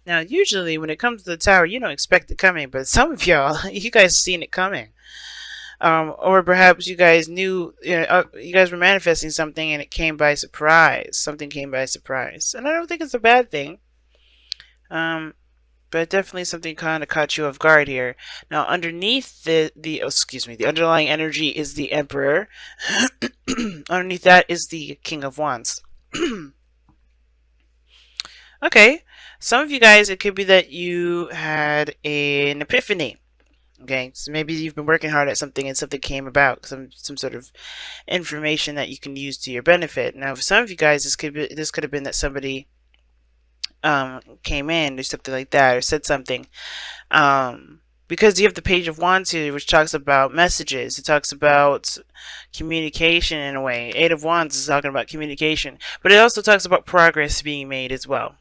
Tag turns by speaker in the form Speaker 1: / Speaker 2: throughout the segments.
Speaker 1: Now, usually when it comes to the tower, you don't expect it coming, but some of y'all, you guys seen it coming. Or perhaps you guys knew, you guys were manifesting something and it came by surprise. Something came by surprise. And I don't think it's a bad thing. Um, but definitely something kind of caught you off guard here. Now, underneath the underlying energy is the Emperor. Underneath that is the King of Wands. Okay, some of you guys, it could be that you had an epiphany. Okay, so maybe you've been working hard at something and something came about, some sort of information that you can use to your benefit. Now, for some of you guys, this could have been that somebody came in or something like that, or said something. Because you have the Page of Wands here, which talks about messages. It talks about communication in a way. Eight of Wands is talking about communication, but it also talks about progress being made as well.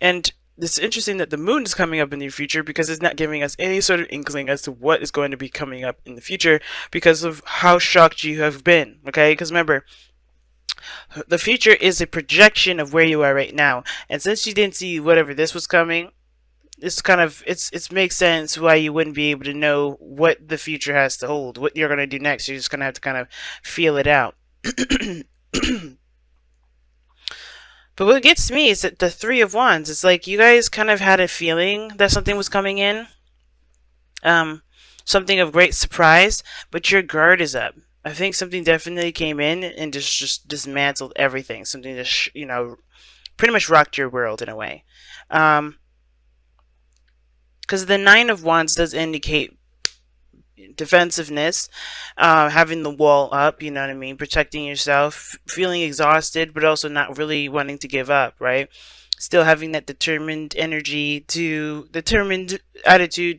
Speaker 1: And it's interesting that the moon is coming up in the future because it's not giving us any sort of inkling as to what is going to be coming up in the future because of how shocked you have been. Okay, because remember, the future is a projection of where you are right now, and since you didn't see whatever this was coming, it's kind of it makes sense why you wouldn't be able to know what the future has to hold, what you're going to do next. You're just going to have to kind of feel it out. But what gets me is that the Three of Wands, it's like you guys kind of had a feeling that something was coming in, something of great surprise, but your guard is up. I think something definitely came in and just dismantled everything. Something just, pretty much rocked your world in a way. Because the Nine of Wands does indicate defensiveness, having the wall up, you know what I mean, protecting yourself, feeling exhausted, but also not really wanting to give up, right? Still having that determined attitude to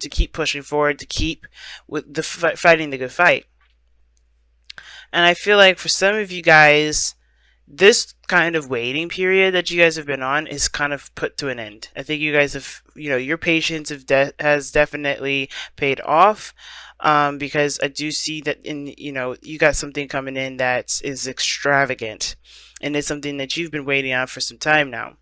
Speaker 1: keep pushing forward, to keep with the fighting the good fight. And I feel like for some of you guys, this kind of waiting period that you guys have been on is kind of put to an end. I think you guys have, your patience has definitely paid off. Because I do see that you got something coming in that is extravagant, and it's something that you've been waiting on for some time now.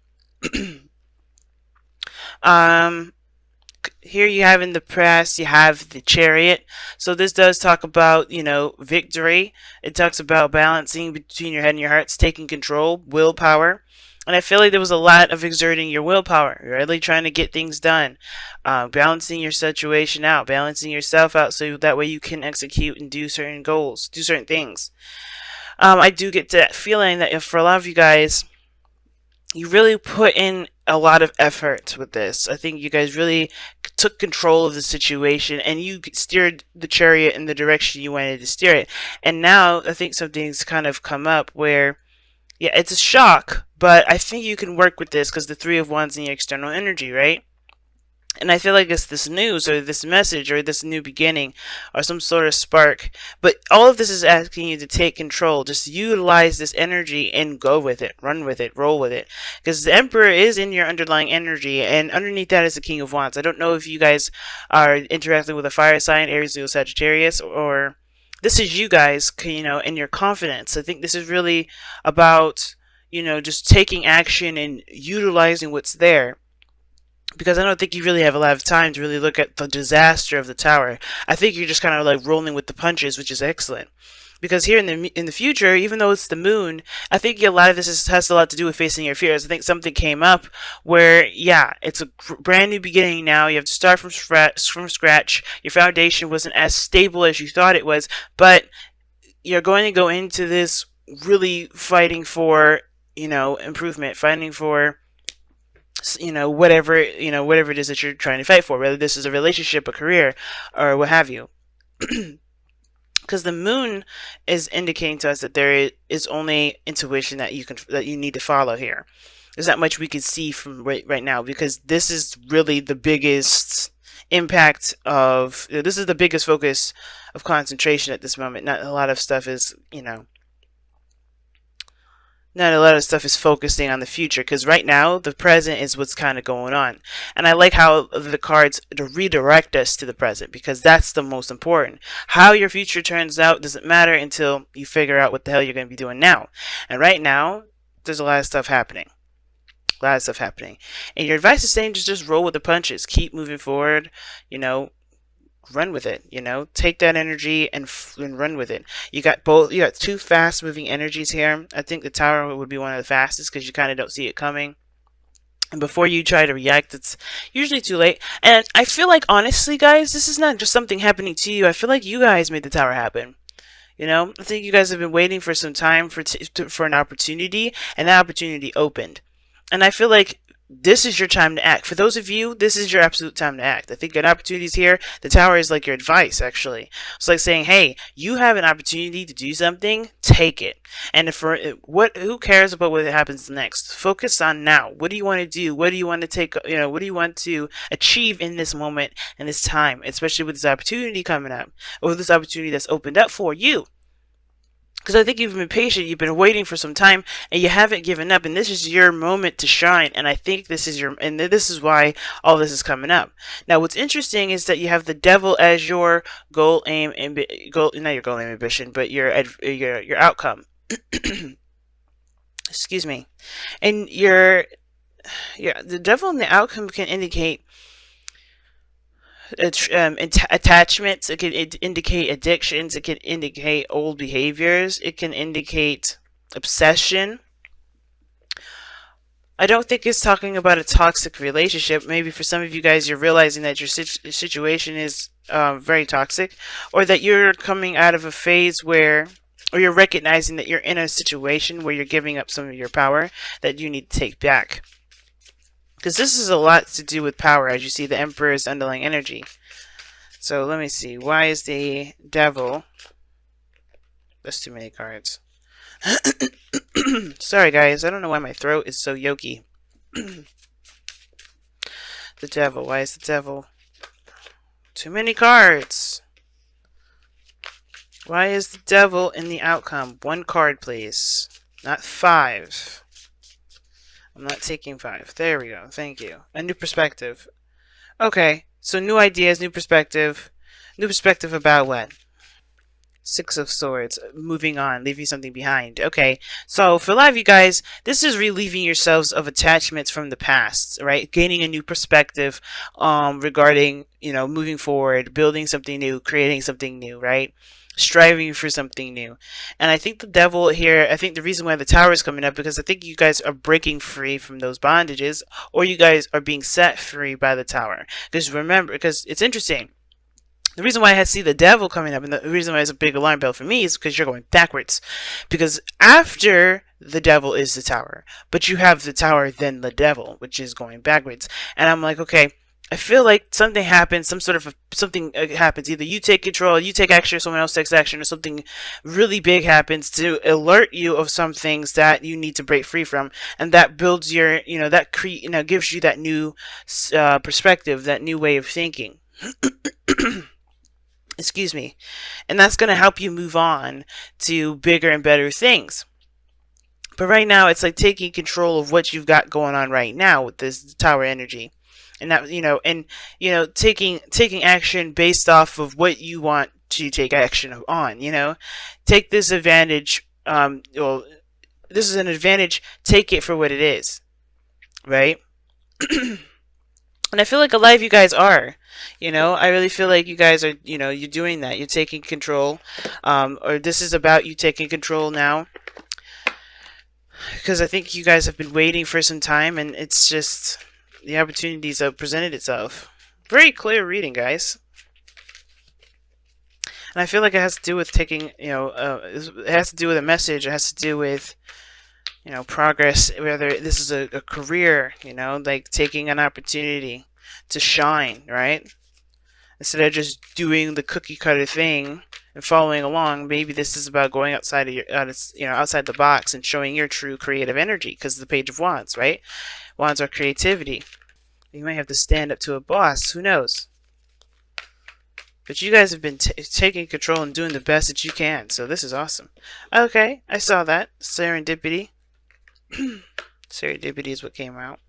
Speaker 1: Here you have in the press, you have the Chariot. So this does talk about, victory. It talks about balancing between your head and your hearts, taking control, willpower. And I feel like there was a lot of exerting your willpower, really trying to get things done, balancing your situation out, balancing yourself out so that way you can execute and do certain goals, do certain things. I do get that feeling that if for a lot of you guys, you really put in a lot of effort with this. I think you guys really took control of the situation and you steered the chariot in the direction you wanted to steer it. And now I think something's kind of come up where, yeah, it's a shock, but I think you can work with this because the Three of Wands in your external energy, right? And I feel like it's this news or this message or this new beginning or some sort of spark. But all of this is asking you to take control. Just utilize this energy and go with it. Run with it. Roll with it. Because the Emperor is in your underlying energy. And underneath that is the King of Wands. I don't know if you guys are interacting with a fire sign, Aries, Leo, Sagittarius, or this is you guys, and your confidence. I think this is really about, just taking action and utilizing what's there, because I don't think you really have a lot of time to really look at the disaster of the tower. I think you're just kind of like rolling with the punches, which is excellent. Because here in the future, even though it's the moon, I think a lot of this has a lot to do with facing your fears. I think something came up where, yeah, it's a brand new beginning now. You have to start from scratch. Your foundation wasn't as stable as you thought it was, but you're going to go into this really fighting for, improvement, fighting for, whatever it is that you're trying to fight for, whether this is a relationship, a career, or what have you. Because the moon is indicating to us that there is only intuition that you need to follow here. There's not much we can see from right now, because this is really the biggest impact of, this is the biggest focus of concentration at this moment. Not a lot of stuff is, not a lot of stuff is focusing on the future, because right now the present is what's kind of going on. And I like how the cards redirect us to the present, because that's the most important. How your future turns out doesn't matter until you figure out what the hell you're going to be doing now. And right now there's a lot of stuff happening, a lot of stuff happening. And your advice is saying just roll with the punches, keep moving forward, you know, run with it, you know, take that energy and run with it. You got both, you got two fast moving energies here. I think the Tower would be one of the fastest because you kind of don't see it coming. And before you try to react, it's usually too late. And I feel like, honestly, guys, this is not just something happening to you. I feel like you guys made the Tower happen. You know, I think you guys have been waiting for some time for an opportunity, and that opportunity opened. And I feel like this is your time to act. For those of you, this is your absolute time to act. I think an opportunity is here. The Tower is like your advice, actually. It's like saying, hey, you have an opportunity to do something, take it. And who cares about what happens next? Focus on now. What do you want to do? What do you want to take, you know, what do you want to achieve in this moment and this time, especially with this opportunity coming up, or this opportunity that's opened up for you? Because I think you've been patient, you've been waiting for some time, and you haven't given up, and this is your moment to shine, and I think this is this is why all this is coming up. Now, what's interesting is that you have the Devil as your goal, aim, not your goal, aim, ambition, but your outcome. Excuse me. And the Devil and the outcome can indicate attachments. It can indicate addictions. It can indicate old behaviors. It can indicate obsession. I don't think it's talking about a toxic relationship. Maybe for some of you guys, you're realizing that your situation is very toxic, or that you're coming out of a phase where, or you're recognizing that you're in a situation where you're giving up some of your power that you need to take back. Because this is a lot to do with power, as you see the Emperor's underlying energy. So let me see. Why is the Devil? That's too many cards. Sorry, guys. I don't know why my throat is so yoky. The Devil. Why is the Devil? Too many cards. Why is the Devil in the outcome? One card, please. Not 5. I'm not taking 5. There we go. Thank you. A new perspective. Okay. So new ideas, new perspective. New perspective about what? 6 of Swords. Moving on. Leaving something behind. Okay. So for a lot of you guys, this is relieving yourselves of attachments from the past, right? Gaining a new perspective regarding, you know, moving forward, building something new, creating something new, right? Striving for something new. And I think the Devil here, I think the reason why the Tower is coming up, because I think you guys are breaking free from those bondages, or you guys are being set free by the Tower. Because remember, because it's interesting, the reason why I see the Devil coming up, and the reason why it's a big alarm bell for me, is because you're going backwards. Because after the Devil is the Tower, but you have the Tower, then the Devil, which is going backwards. And I'm like, okay, I feel like something happens, something happens. Either you take control, you take action, or someone else takes action, or something really big happens to alert you of some things that you need to break free from, and that builds your, you know, that gives you that new perspective, that new way of thinking. Excuse me, and that's going to help you move on to bigger and better things. But right now, it's like taking control of what you've got going on right now with this Tower energy. And that, taking action based off of what you want to take action on, take this advantage. Well, this is an advantage. Take it for what it is, right? And I feel like a lot of you guys are, I really feel like you guys are, you're doing that. You're taking control, or this is about you taking control now. Because I think you guys have been waiting for some time, and it's just the opportunities have presented itself. Very clear reading, guys. And I feel like it has to do with taking, it has to do with a message. It has to do with, progress. Whether this is a career, like taking an opportunity to shine, right? Instead of just doing the cookie cutter thing and following along, maybe this is about going outside of outside the box and showing your true creative energy. Because the Page of Wands, right? Wands are creativity. You might have to stand up to a boss. Who knows? But you guys have been taking control and doing the best that you can. So this is awesome. Okay, I saw that. Serendipity. Serendipity is what came out.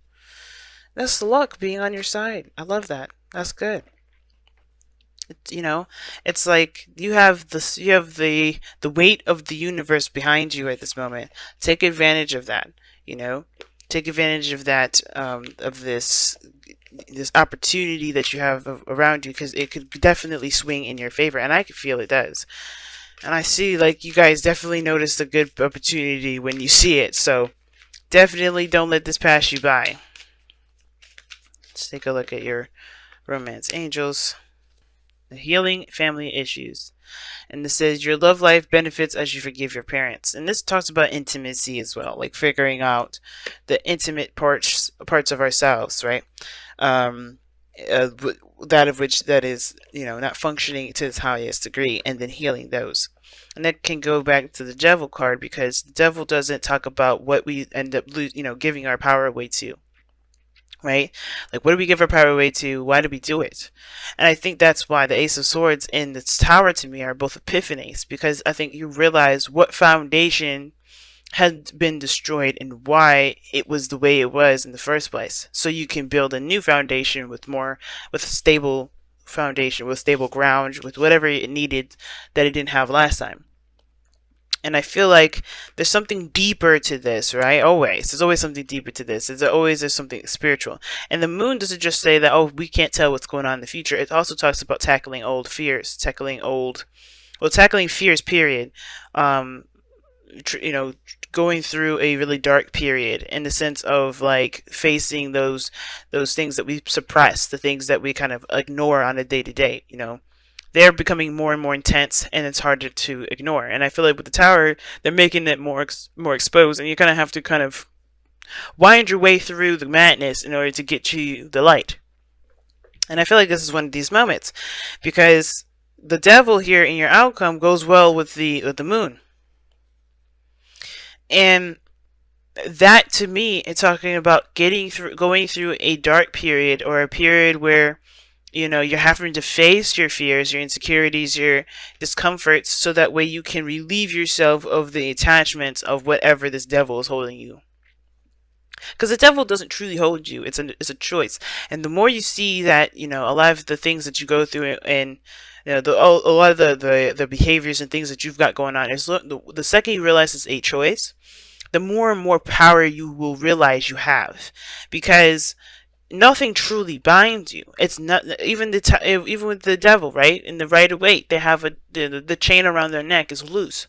Speaker 1: That's the luck being on your side. I love that. That's good. It's like you have the weight of the universe behind you at this moment. Take advantage of that. Take advantage of that, of this opportunity that you have around you, because it could definitely swing in your favor, and I can feel it does. And I see, like, you guys definitely notice the good opportunity when you see it, so definitely don't let this pass you by. Let's take a look at your romance angels. The healing family issues. And this says your love life benefits as you forgive your parents. And this talks about intimacy as well, like figuring out the intimate parts of ourselves, right? Um, that of which that is, not functioning to its highest degree, and then healing those. And that can go back to the devil card, because the devil doesn't talk about what we end up giving our power away to. Right? Like, what do we give our power away to? Why do we do it? And I think that's why the Ace of Swords and the Tower to me are both epiphanies, because I think you realize what foundation had been destroyed and why it was the way it was in the first place. So you can build a new foundation with a stable foundation, with stable ground, with whatever it needed that it didn't have last time. And I feel like there's something deeper to this, right? There's always something deeper to this. There's something spiritual. And the moon doesn't just say that, oh, we can't tell what's going on in the future. It also talks about tackling old fears, tackling fears, period. Going through a really dark period, in the sense of like facing those things that we suppress, the things that we kind of ignore on a day-to-day, they're becoming more and more intense, and it's harder to ignore. And I feel like with the Tower, they're making it more exposed, and you kind of have to kind of wind your way through the madness in order to get to the light. And I feel like this is one of these moments, because the devil here in your outcome goes well with the moon. And that, to me, it's talking about going through a dark period, or a period where you're having to face your fears, your insecurities, your discomforts, so that way you can relieve yourself of the attachments of whatever this devil is holding you. Because the devil doesn't truly hold you. It's a choice. And the more you see that, a lot of the things that you go through, and a lot of the behaviors and things that you've got going on, is the second you realize it's a choice, the more and more power you will realize you have. Because nothing truly binds you. It's not even even with the devil, right? In the Rider-Waite, they have the chain around their neck is loose.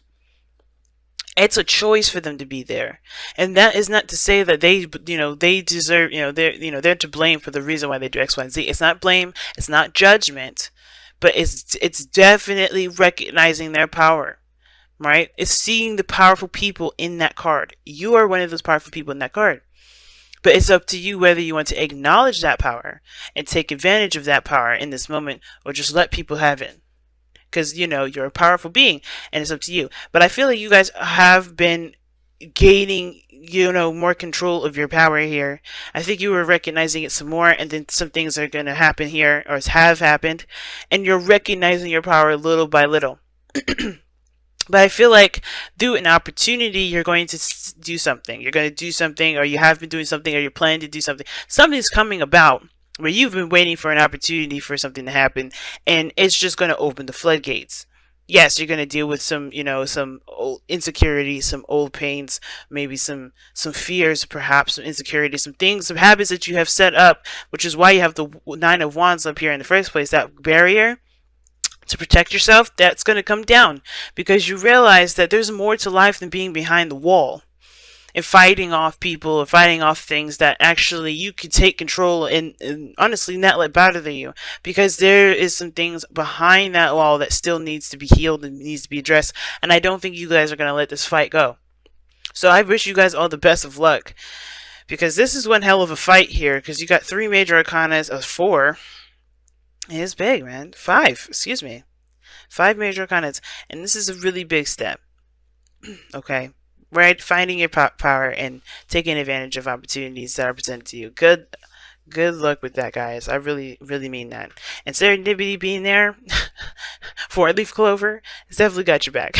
Speaker 1: It's a choice for them to be there, and that is not to say that they deserve, they're to blame for the reason why they do X, Y, and Z. It's not blame. It's not judgment, but it's definitely recognizing their power. Right? It's seeing the powerful people in that card. You are one of those powerful people in that card. But it's up to you whether you want to acknowledge that power and take advantage of that power in this moment, or just let people have it. Because, you're a powerful being, and it's up to you. But I feel like you guys have been gaining, more control of your power here. I think you were recognizing it some more, and then some things are going to happen here, or have happened, and you're recognizing your power little by little. But I feel like through an opportunity, you're going to do something. You're going to do something, or you have been doing something, or you're planning to do something. Something's coming about where you've been waiting for an opportunity for something to happen, and it's just going to open the floodgates. Yes, you're going to deal with some, some old insecurities, some old pains, maybe some fears, perhaps some insecurities, some things, some habits that you have set up, which is why you have the Nine of Wands up here in the first place. That barrier to protect yourself, that's going to come down, because you realize that there's more to life than being behind the wall and fighting off people, or fighting off things that actually you can take control and honestly not let bother you, because there is some things behind that wall that still needs to be healed and needs to be addressed. And I don't think you guys are going to let this fight go. So I wish you guys all the best of luck, because this is one hell of a fight here, because you got 3 major arcanas of 4. It's big, man. 5, excuse me. 5 major arcanas, and this is a really big step. Okay? Right? Finding your power and taking advantage of opportunities that are presented to you. Good luck with that, guys. I really, really mean that. And serendipity being there for a leaf clover has definitely got your back.